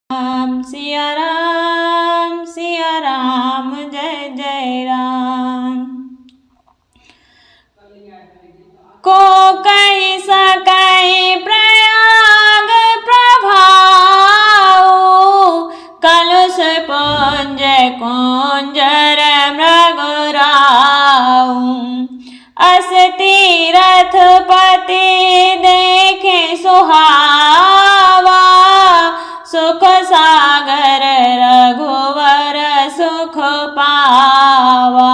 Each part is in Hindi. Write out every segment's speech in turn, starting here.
सिया राम जय जय राम। को कहि सकहि प्रयाग प्रभाऊ, कलुष पुंज कुंजर मृगराऊ। अस तीरथ पति देखे सुहावा, सुख सागर रघुवर सुख पावा।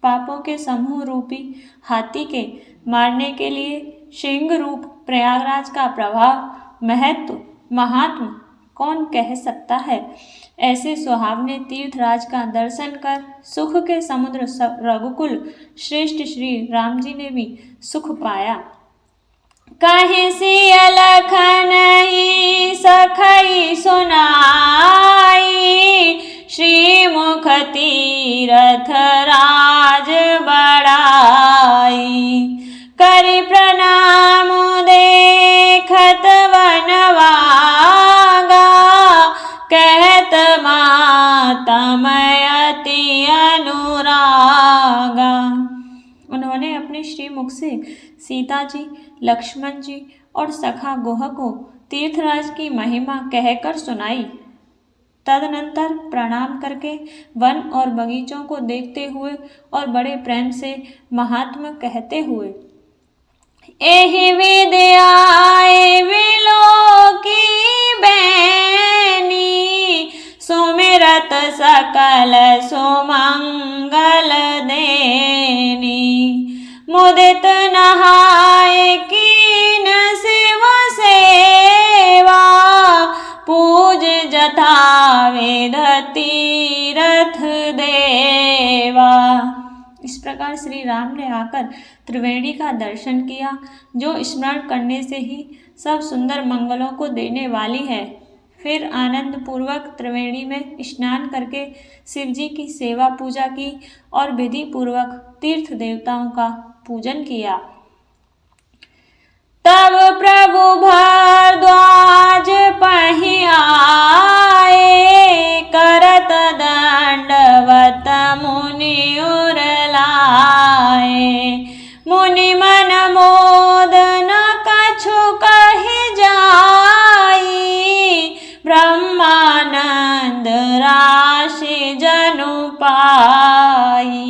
पापों के समूह रूपी हाथी के मारने के लिए सिंह रूप प्रयागराज का प्रभाव, महत्व, महात्म कौन कह सकता है। ऐसे सुहावने तीर्थराज का दर्शन कर सुख के समुद्र रघुकुल श्रेष्ठ श्री राम जी ने भी सुख पाया। कहीं सिया लखन ही सखई सुनाई, श्रीमुख तीरथ राज बढ़ाई। करि प्रणाम देखत वनवागा, कहत मातम अति अनुरागा। उन्होंने अपने श्रीमुख से सीता जी, लक्ष्मण जी और सखा गोह को तीर्थराज की महिमा कहकर सुनाई। तदनंतर प्रणाम करके वन और बगीचों को देखते हुए और बड़े प्रेम से महात्मा कहते हुए, एहि विद्याए विलोकी बैनी, सुमिरत सकल सुमंगल देनी। मुदित नहाय कीन शिव सेवा, पूज जथा वेद तीरथ देवा। इस प्रकार श्री राम ने आकर त्रिवेणी का दर्शन किया, जो स्मरण करने से ही सब सुंदर मंगलों को देने वाली है। फिर आनंद पूर्वक त्रिवेणी में स्नान करके शिव जी की सेवा पूजा की और विधि पूर्वक तीर्थ देवताओं का पूजन किया। तब प्रभु भारद्वाज पहि आए, करत दंडवत मुनि उर लाए। मुनि मन मोद न कछु कहि जाई, ब्रह्मानंद राशि जनु पाई।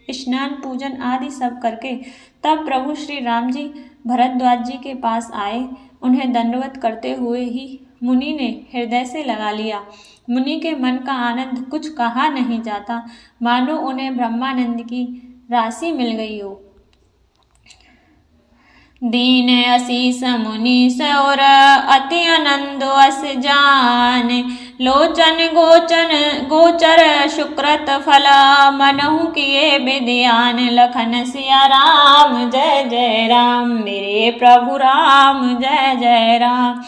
स्नान पूजन आदि सब करके तब प्रभु श्री राम जी भरद्वाज जी के पास आए। उन्हें दंडवत करते हुए ही मुनि ने हृदय से लगा लिया। मुनि के मन का आनंद कुछ कहा नहीं जाता, मानो उन्हें ब्रह्मानंद की राशि मिल गई हो। दीन असीस मुनि सौर अति आनंद अस जान, लोचन गोचर शुक्रत फल, मनहु किए विद्यान। लखन सिया राम जय जय राम, मेरे प्रभु राम जय जय राम।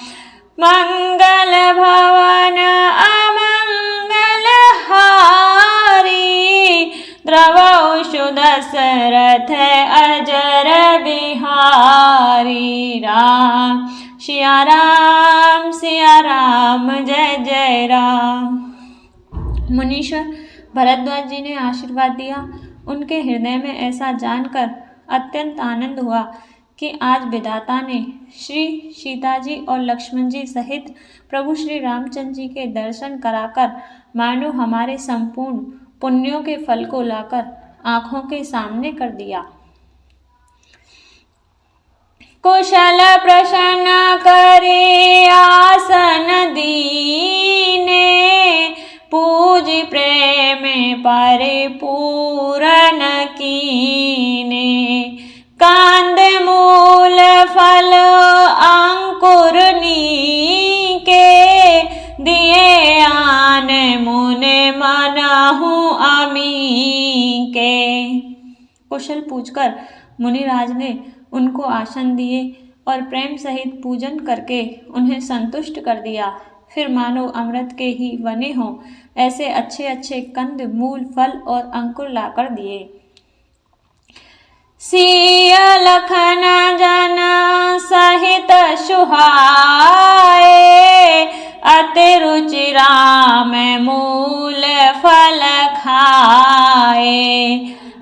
मंगल भवन अमंगल हारी, द्रवौ दशरथ अजर बिहारी। राम सिया राम जय जय राम। मुनीश्वर भरद्वाज जी ने आशीर्वाद दिया। उनके हृदय में ऐसा जानकर अत्यंत आनंद हुआ कि आज विधाता ने श्री सीता जी और लक्ष्मण जी सहित प्रभु श्री रामचंद्र जी के दर्शन कराकर मानो हमारे संपूर्ण पुण्यों के फल को लाकर आँखों के सामने कर दिया। कुशल प्रसन्न करे आसन दीने, पूज प्रेम परिपूरन कीने। कांद मूल फल अंकुर नीके, दिए आन मुने मनहु अमी के। कुशल पूछकर मुनिराज ने उनको आसन दिए और प्रेम सहित पूजन करके उन्हें संतुष्ट कर दिया। फिर मानो अमृत के ही बने हों ऐसे अच्छे अच्छे कंद मूल फल और अंकुर लाकर दिए। सिया लखन जन सहित सुहाए, अति रुचि राम मूल फल खाए,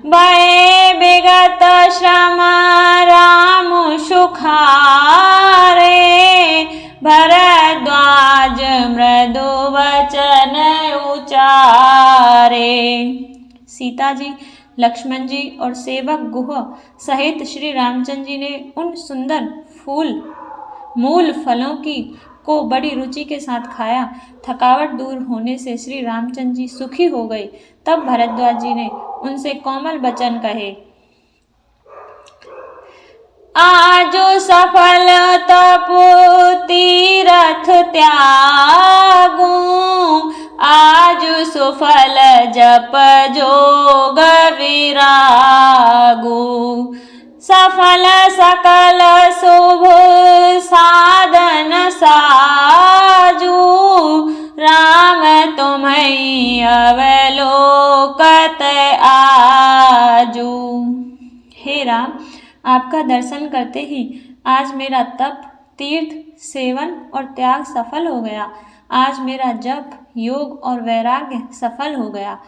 भय विगत श्रम राम सुखारे, भरद्वाज मृदु वचन उचारे। सीता जी, लक्ष्मण जी और सेवक गुह सहित श्री रामचंद्र जी ने उन सुंदर मूल फलों को बड़ी रुचि के साथ खाया। थकावट दूर होने से श्री रामचंद्र जी सुखी हो गए। तब भरद्वाज जी ने उनसे कोमल वचन कहे, आजो सफल तपो तीरथ त्यागू, आज सुफल जप जोग विरागू, सफल सकल शुभ साधन साजू, राम तुम्हें अवलोकत आजू। हे राम, आपका दर्शन करते ही आज मेरा तप, तीर्थ, सेवन और त्याग सफल हो गया। आज मेरा जप, योग और वैराग्य सफल हो गया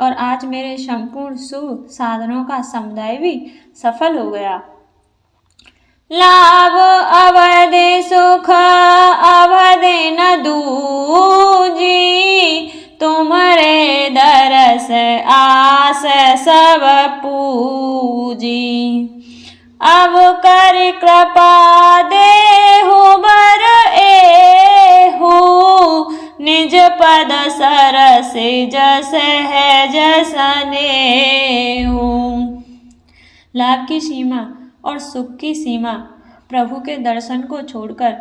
और आज मेरे संपूर्ण शुभ साधनों का समुदाय भी सफल हो गया। लाभ अवधि सुख अवधि न दूजी, तुम्हारे दरस आस सब पूजी, अब कर कृपा देहु बर एहू, निज पद सरस जस है जसनेहू। लाभ की सीमा और सुख की सीमा प्रभु के दर्शन को छोड़कर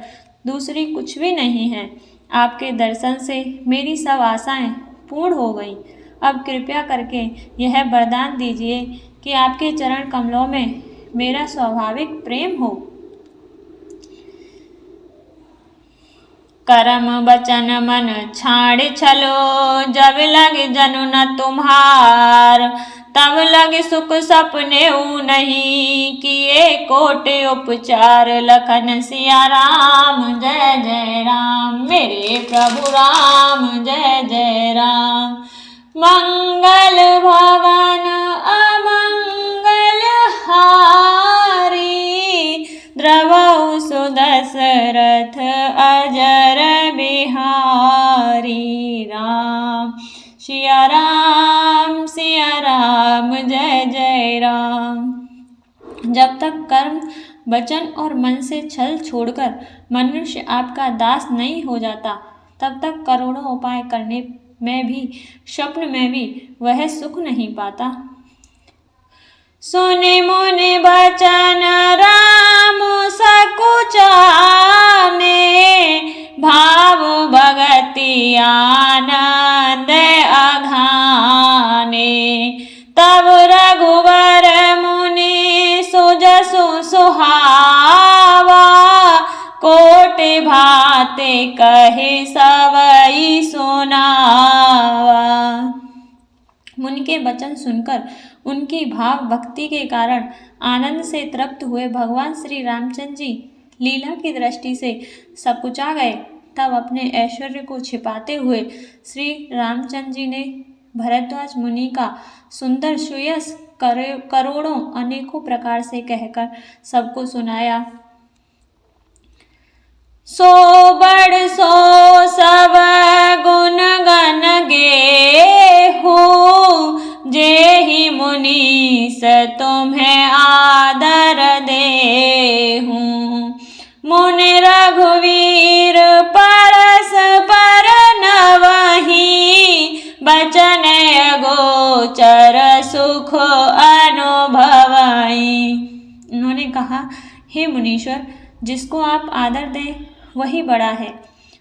दूसरी कुछ भी नहीं है। आपके दर्शन से मेरी सब आशाएं पूर्ण हो गईं। अब कृपया करके यह वरदान दीजिए कि आपके चरण कमलों में मेरा स्वाभाविक प्रेम हो। कर्म वचन मन छाड़ छलो, जब लगे जनु न तुम्हार, तब लगे सुख सपने नहीं, किए कोटि उपचार। लखन सिया राम जय जय राम, मेरे प्रभु राम जय जय राम। मंगल भवन अमंगल हारी, द्रवहु सुदशरथ अजर बिहारी। राम सिया राम जय जय राम। जब तक कर्म, वचन और मन से छल छोड़कर मनुष्य आपका दास नहीं हो जाता, तब तक करोड़ों उपाय करने में भी, स्वप्न में भी वह सुख नहीं पाता। सुने मुनि वचन राम सकुचाने, भाव भगति आनंद अघाने। तब रघुवर मुनि सुजसु सुहावा, कोटि भाते कहे सबई सुनावा। मुनि के वचन सुनकर उनकी भाव भक्ति के कारण आनंद से तृप्त हुए भगवान श्री रामचंद्र जी लीला की दृष्टि से सकुचा गए। तब अपने ऐश्वर्य को छिपाते हुए श्री रामचंद्र जी ने भरद्वाज मुनि का सुंदर सुयश करोड़ों अनेकों प्रकार से कहकर सबको सुनाया। सो बड़ सो सब गुण गन गेहू, जेहि मुनीस तुम्हें आदर देहू। मुनि रघुवीर परस पर नवही, बचन अगोचर सुख अनुभवई। उन्होंने कहा, हे मुनीश्वर, जिसको आप आदर दें वही बड़ा है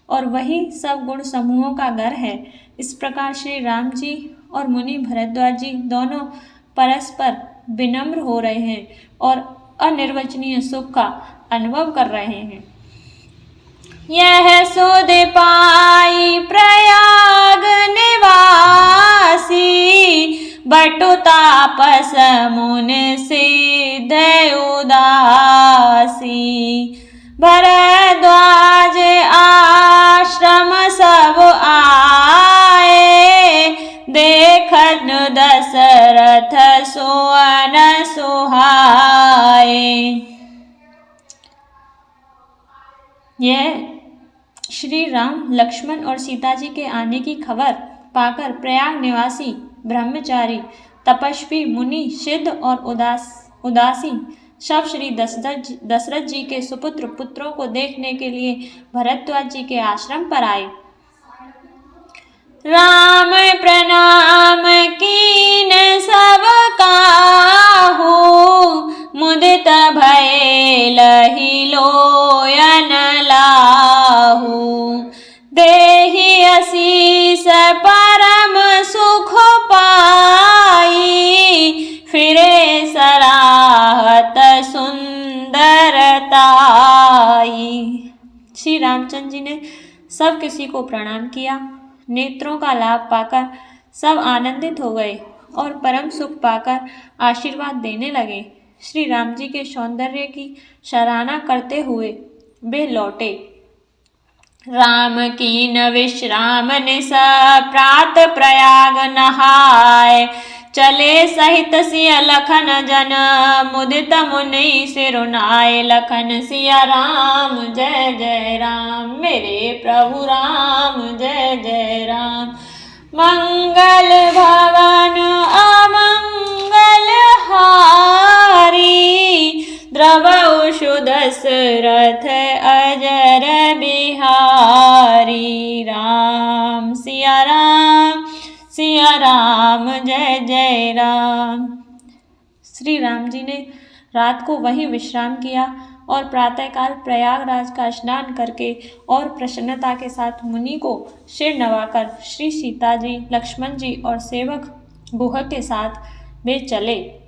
और वही सब गुण समूहों का घर है। इस प्रकार श्री राम जी और मुनि भरद्वाज जी दोनों परस्पर विनम्र हो रहे हैं और अनिर्वचनीय सुख का अनुभव कर रहे हैं। यह सुध पाई प्रयाग निवासी, बटु तापस मुनि सिद्ध उदासी। भरद्वाज आश्रम स दशरथ सुवन सुहाए। यह श्री राम, लक्ष्मण और सीता जी के आने की खबर पाकर प्रयाग निवासी ब्रह्मचारी, तपस्वी, मुनि, सिद्ध और उदासी सब श्री दशरथ जी के सुपुत्र पुत्रों को देखने के लिए भरद्वाज जी के आश्रम पर आए। राम प्रणाम कीन सब काहू, मुदित भय लहि लोयन लाहू। देहि आशीष परम सुख पाई, फिरे सराहत सुंदरताई। श्री रामचंद्र जी ने सब किसी को प्रणाम किया। नेत्रों का लाभ पाकर सब आनंदित हो गए और परम सुख पाकर आशीर्वाद देने लगे। श्री राम जी के सौंदर्य की सराहना करते हुए वे लौटे। राम कीन विश्राम निस प्रात प्रयाग नहाय, चले सहित सिय लखन जन मुदित मुनि सिरुनाय। लखन सिया राम जय जय राम, मेरे प्रभु राम जय जय राम। मंगल भवन अमंगल हारी, द्रवहु दशरथ अजर बिहारी। राम सिया राम जय जय राम। श्री राम जी ने रात को वहीं विश्राम किया और प्रातःकाल प्रयागराज का स्नान करके और प्रसन्नता के साथ मुनि को सिर नवाकर श्री सीता जी, लक्ष्मण जी और सेवक गुह के साथ वे चले।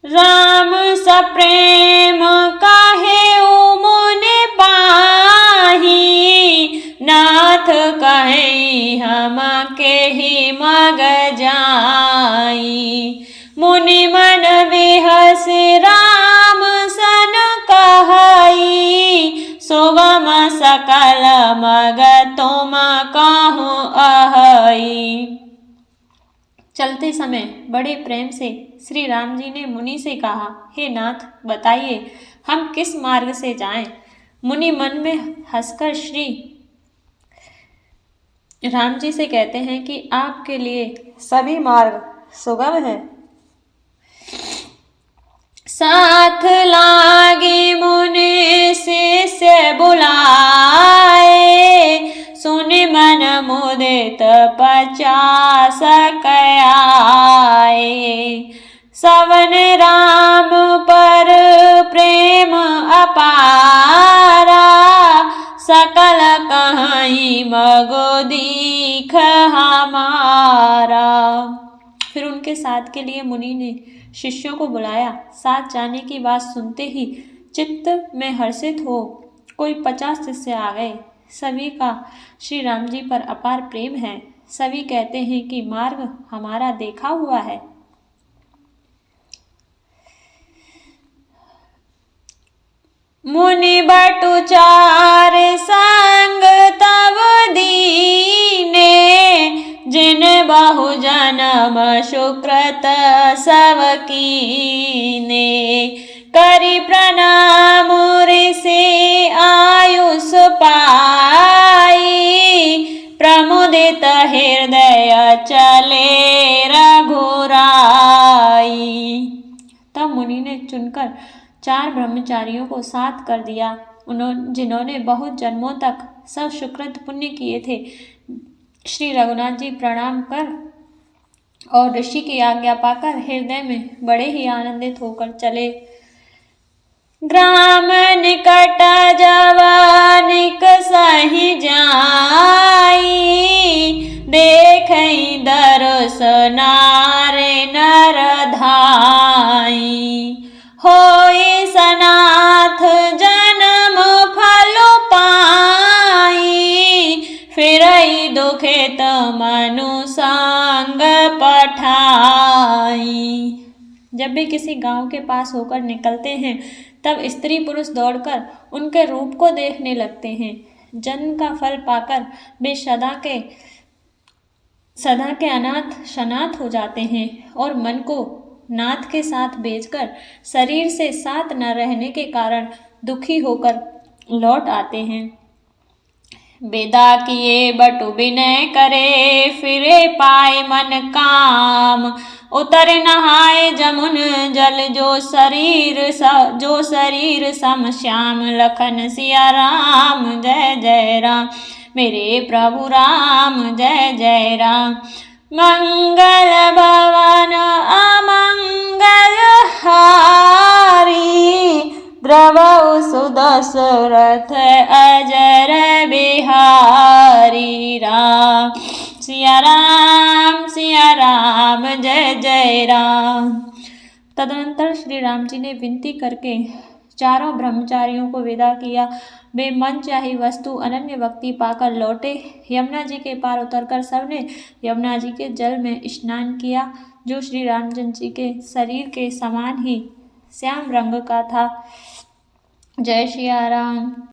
राम सप्रेम काहे मुनि पाही, नाथ कहे हम केहि मग जाई। मुनि मन बिहस राम सन कहई, सुगम सकल मग तुम कहूँ अहई। चलते समय बड़े प्रेम से श्री राम जी ने मुनि से कहा, हे नाथ बताइए हम किस मार्ग से जाएं। मुनि मन में हंसकर श्री राम जी से कहते हैं कि आपके लिए सभी मार्ग सुगम हैं। साथ लागे मुनि शिष्य बुलाए, सुनि मन मुदित 50 कयाए। सवन राम पर प्रेम अपारा, सकल कहीं मगो दीख हमारा। फिर उनके साथ के लिए मुनि ने शिष्यों को बुलाया। साथ जाने की बात सुनते ही चित्त में हर्षित हो कोई 50 शिष्य आ गए। सभी का श्री राम जी पर अपार प्रेम है। सभी कहते हैं कि मार्ग हमारा देखा हुआ है। मुनि बटु चार संग तब दीने, जिन बहु जन्म सुकृत सब कीने। करि प्रणाम ऋषि आयुष पाई, प्रमुदित हृदय चले रघुराई। तब मुनि ने चुनकर 4 ब्रह्मचारियों को साथ कर दिया, जिन्होंने बहुत जन्मों तक सब सुकृत पुण्य किए थे। श्री रघुनाथ जी प्रणाम कर और ऋषि की आज्ञा पाकर हृदय में बड़े ही आनंदित होकर चले। ग्राम निकट जवानिक सही जाई, देखई दरस नारे नर धाई। होई सनाथ जन्म फल पाई, फिरई दुखित मनु संग पठाई। जब भी किसी गांव के पास होकर निकलते हैं तब स्त्री पुरुष दौड़कर उनके रूप को देखने लगते हैं। जन्म का फल पाकर वे सदा के अनाथ शनाथ हो जाते हैं और मन को नाथ के साथ बेचकर शरीर से साथ न रहने के कारण दुखी होकर लौट आते हैं। बेदा किए बटु विनय करे, फिरे पाए मन काम, उतर नहाए जमुन जल, जो शरीर सम श्याम, लखन सिया राम जय जय राम, मेरे प्रभु राम जय जय राम। मंगल भवन अमंगल हारी, द्रवहु सुदशरथ अजर बिहारी, राम सिया राम जय जय राम। तदनंतर श्री राम जी ने विनती करके चारों ब्रह्मचारियों को विदा किया। वे मन चाही वस्तु अनन्य भक्ति पाकर लौटे। यमुना जी के पार उतरकर सबने यमुना जी के जल में स्नान किया, जो श्री रामचंद्र जी के शरीर के समान ही श्याम रंग का था। जय सिया राम।